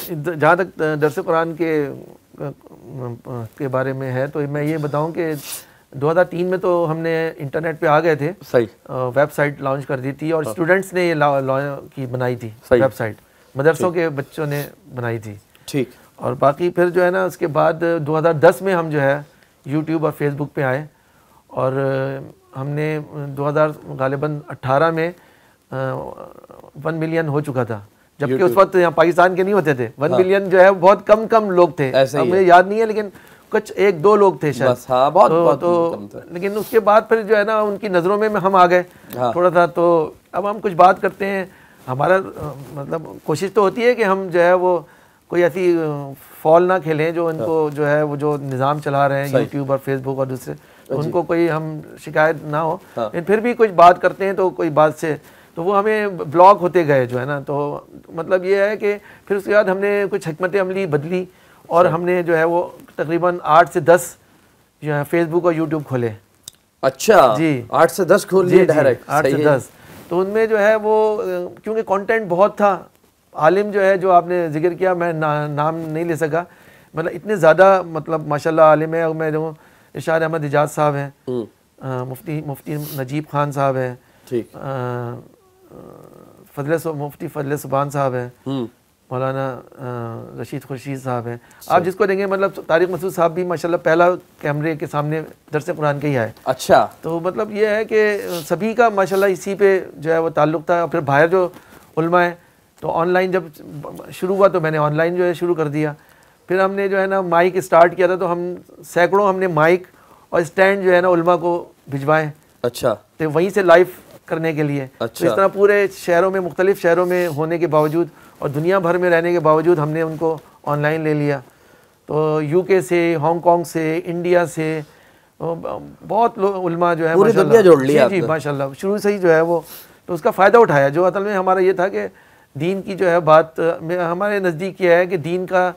جہاں تک درس قرآن کے بارے میں ہے تو میں یہ بتاؤں کہ 2003 میں تو ہم نے انٹرنیٹ پہ آ گئے تھے, ویب سائٹ لانچ کر دی تھی, اور اسٹوڈنٹس نے یہ بنائی تھی ویب سائٹ, مدرسوں کے بچوں نے بنائی تھی. ٹھیک. اور باقی پھر جو ہے نا اس کے بعد 2010 میں ہم جو ہے یوٹیوب اور فیس بک پہ آئے, اور ہم نے 2018 میں 1 ملین ہو چکا تھا, جبکہ اس وقت یہاں پاکستان کے نہیں ہوتے تھے. 1 ملین جو ہے بہت کم لوگ تھے, مجھے یاد نہیں ہے لیکن کچھ 1-2 لوگ تھے شاید. تو لیکن اس کے بعد پھر جو ہے نا ان کی نظروں میں ہم آ گئے تھوڑا سا. تو اب ہم کچھ بات کرتے ہیں, ہمارا مطلب کوشش تو ہوتی ہے کہ ہم جو ہے وہ کوئی ایسی فال نہ کھیلیں جو ان کو جو ہے وہ جو نظام چلا رہے ہیں یوٹیوب اور فیس بک اور دوسرے, ان کو کوئی ہم شکایت نہ ہو, لیکن پھر بھی کچھ بات کرتے ہیں تو کوئی بات سے تو وہ ہمیں بلاک ہوتے گئے جو ہے نا. تو مطلب یہ ہے کہ پھر اس کے بعد ہم نے کچھ حکمت عملی بدلی, اور ہم نے جو ہے وہ تقریباً 8 سے 10 جو ہے فیس بک اور یوٹیوب کھولے. اچھا جی, 8 سے 10 کھول لیے ڈائریکٹ. 8 سے 10. تو ان میں جو ہے وہ کیونکہ کانٹینٹ بہت تھا. عالم جو ہے جو آپ نے ذکر کیا, میں نام نہیں لے سکا, مطلب اتنے زیادہ مطلب ماشاءاللہ عالم ہے. میں جو اشار احمد حجاز صاحب ہیں, مفتی نجیب خان صاحب ہیں, مفتی فضل سبحان صاحب ہیں, مولانا رشید خورشید صاحب ہیں. آپ جس کو دیں گے, مطلب طارق مسعود صاحب بھی ماشاءاللہ پہلا کیمرے کے سامنے درس قرآن کے ہی آئے. اچھا. تو مطلب یہ ہے کہ سبھی کا ماشاءاللہ اسی پہ جو ہے وہ تعلق تھا. پھر باہر جو علماء ہیں تو آن لائن جب شروع ہوا تو میں نے آن لائن جو ہے شروع کر دیا. پھر ہم نے جو ہے نا مائک اسٹارٹ کیا تھا, تو ہم سینکڑوں ہم نے مائک اور اسٹینڈ جو ہے نا علماء کو بھجوائے. اچھا. تو وہیں سے لائیو کرنے کے لیے. تو اس طرح پورے شہروں میں, مختلف شہروں میں ہونے کے باوجود اور دنیا بھر میں رہنے کے باوجود ہم نے ان کو آن لائن لے لیا. تو UK سے, ہانگ کانگ سے, انڈیا سے بہت لوگ علماء جو ہے پوری دنیا جوڑ لیا. جی ماشاءاللہ شروع سے ہی جو ہے وہ تو اس کا فائدہ اٹھایا. جو اصل میں ہمارا یہ تھا کہ دین کی جو ہے بات ہمارے نزدیک یہ ہے کہ دین کا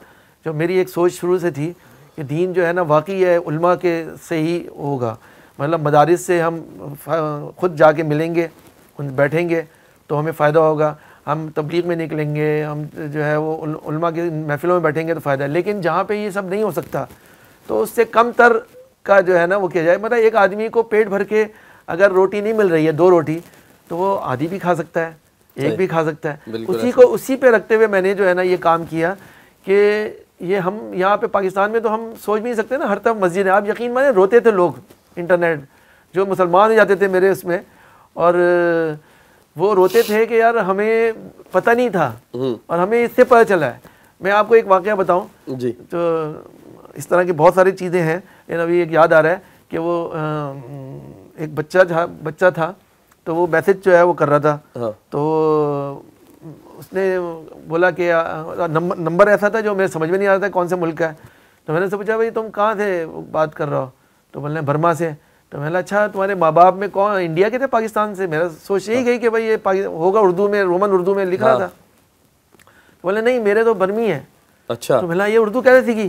جو میری ایک سوچ شروع سے تھی کہ دین جو ہے نا واقعی ہے علماء کے سے ہی ہوگا. مطلب مدارس سے ہم خود جا کے ملیں گے, بیٹھیں گے تو ہمیں فائدہ ہوگا. ہم تبلیغ میں نکلیں گے, ہم جو ہے وہ علماء کی محفلوں میں بیٹھیں گے تو فائدہ ہے. لیکن جہاں پہ یہ سب نہیں ہو سکتا تو اس سے کم تر کا جو ہے نا وہ کیا جائے. مطلب ایک آدمی کو پیٹ بھر کے اگر روٹی نہیں مل رہی ہے, 2 روٹی, تو وہ آدھی بھی کھا سکتا ہے, ایک بھی کھا سکتا ہے. اسی پہ رکھتے ہوئے میں نے جو ہے نا یہ کام کیا کہ یہ ہم یہاں پہ پاکستان میں تو ہم سوچ بھی نہیں سکتے نا, ہر طرف مسجد ہے. آپ یقین مانیں روتے تھے لوگ, انٹرنیٹ جو مسلمان ہو جاتے تھے میرے اس میں, اور وہ روتے تھے کہ یار ہمیں پتہ نہیں تھا اور ہمیں اس سے پتہ چلا ہے. میں آپ کو ایک واقعہ بتاؤں جی, تو اس طرح کی بہت ساری چیزیں ہیں. ابھی ایک یاد آ رہا ہے کہ وہ ایک بچہ تھا, تو وہ میسج جو ہے وہ کر رہا تھا. تو اس نے بولا کہ نمبر ایسا تھا جو میرے سمجھ میں نہیں آ رہا تھا کون سے ملک کا ہے. تو میں نے پوچھا بھائی تم کہاں سے بات کر رہا ہو؟ تو بولنے برما سے. تو میں نے اچھا تمہارے ماں باپ میں کون انڈیا کے تھے پاکستان سے؟ میرا سوچ یہی گئی کہ بھائی یہ ہوگا اردو میں, رومن اردو میں لکھ رہا تھا. بولے نہیں میرے تو برمی ہے. اچھا. تو میں نے یہ اردو کیسے سیکھی؟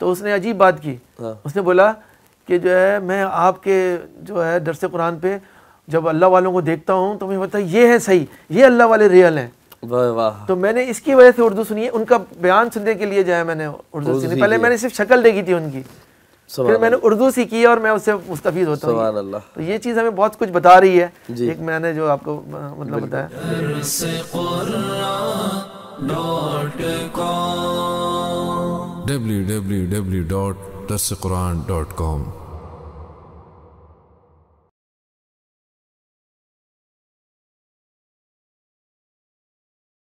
تو اس نے عجیب بات کی, اس نے بولا کہ جو ہے میں آپ کے جو ہے درس قرآن پہ جب اللہ والوں کو دیکھتا ہوں تو مجھے پتا یہ ہے صحیح, یہ اللہ والے ریئل ہیں. تو میں نے اس کی وجہ سے اردو سنی ہے, ان کا بیان سننے کے لیے جو ہے میں نے اردو سنی. پہلے میں نے صرف شکل دیکھی تھی ان کی, پھر میں نے اردو سیکھی اور میں اس سے مستفید ہوتا ہوں. سبحان اللہ. تو یہ چیز ہمیں بہت کچھ بتا رہی ہے. ایک میں نے جو آپ کو مطلب بتایا. www.darsequran.com